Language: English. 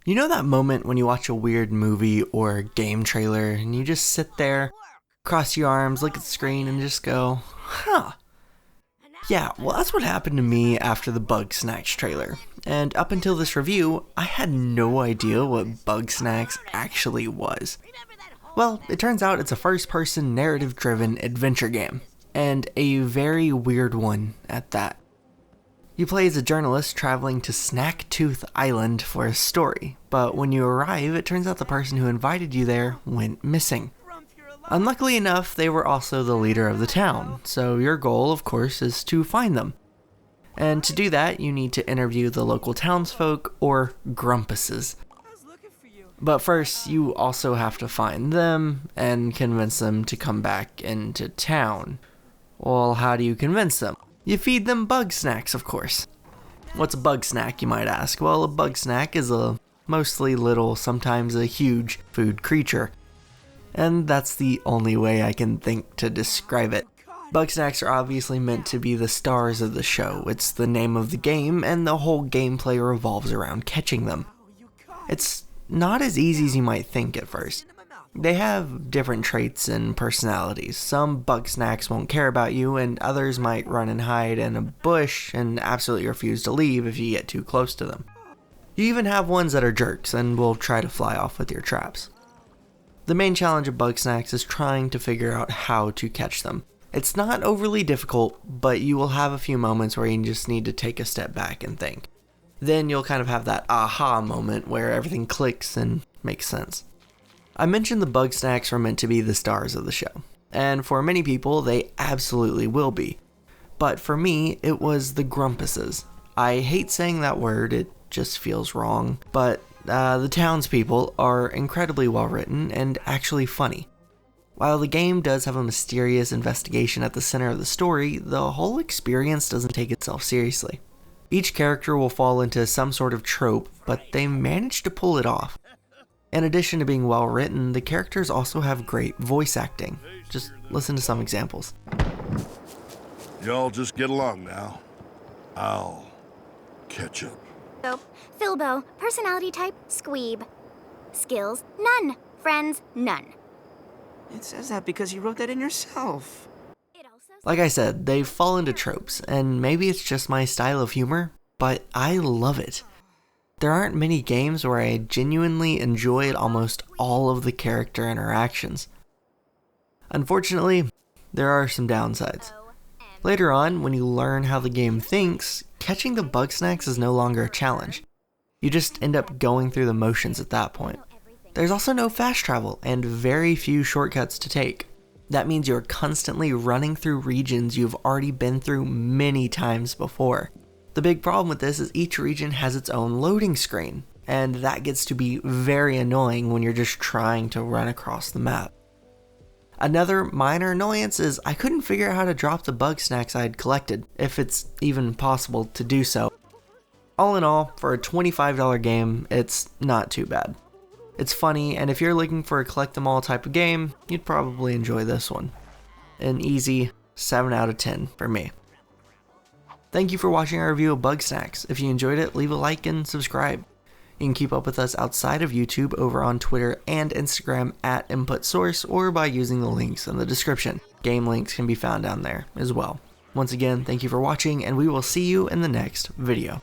You know that moment when you watch a weird movie or game trailer and you just sit there, cross your arms, look at the screen and just go, huh. Yeah, well that's what happened to me after the Bugsnax trailer. And up until this review, I had no idea what Bugsnax actually was. Well, it turns out it's a first-person narrative-driven adventure game, and a very weird one at that. You play as a journalist traveling to Snacktooth Island for a story, but when you arrive, it turns out the person who invited you there went missing. Unluckily enough, they were also the leader of the town, so your goal, of course, is to find them. And to do that, you need to interview the local townsfolk, or grumpuses. But first, you also have to find them and convince them to come back into town. Well, how do you convince them? You feed them Bugsnax, of course. What's a Bugsnax, you might ask? Well, a Bugsnax is a mostly little, sometimes a huge food creature. And that's the only way I can think to describe it. Bugsnax are obviously meant to be the stars of the show. It's the name of the game, and the whole gameplay revolves around catching them. It's not as easy as you might think at first. They have different traits and personalities. Some Bugsnax won't care about you, and others might run and hide in a bush and absolutely refuse to leave if you get too close to them. You even have ones that are jerks and will try to fly off with your traps. The main challenge of Bugsnax is trying to figure out how to catch them. It's not overly difficult, but you will have a few moments where you just need to take a step back and think. Then you'll kind of have that aha moment where everything clicks and makes sense. I mentioned the Bugsnax were meant to be the stars of the show, and for many people they absolutely will be. But for me, it was the grumpuses. I hate saying that word, it just feels wrong, but the townspeople are incredibly well written and actually funny. While the game does have a mysterious investigation at the center of the story, the whole experience doesn't take itself seriously. Each character will fall into some sort of trope, but they manage to pull it off. In addition to being well written, the characters also have great voice acting. Just listen to some examples. Y'all just get along now. I'll catch up. So, Philbo, personality type, squeeb. Skills, none. Friends, none. It says that because you wrote that in yourself. Like I said, they fall into tropes, and maybe it's just my style of humor, but I love it. There aren't many games where I genuinely enjoyed almost all of the character interactions. Unfortunately, there are some downsides. Later on, when you learn how the game thinks, catching the Bugsnax is no longer a challenge. You just end up going through the motions at that point. There's also no fast travel, and very few shortcuts to take. That means you're constantly running through regions you've already been through many times before. The big problem with this is each region has its own loading screen, and that gets to be very annoying when you're just trying to run across the map. Another minor annoyance is I couldn't figure out how to drop the Bugsnax I'd collected, if it's even possible to do so. All in all, for a $25 game, it's not too bad. It's funny, and if you're looking for a collect them all type of game, you'd probably enjoy this one. An easy 7 out of 10 for me. Thank you for watching our review of Bugsnax. If you enjoyed it, leave a like and subscribe. You can keep up with us outside of YouTube over on Twitter and Instagram at InputSource or by using the links in the description. Game links can be found down there as well. Once again, thank you for watching, and we will see you in the next video.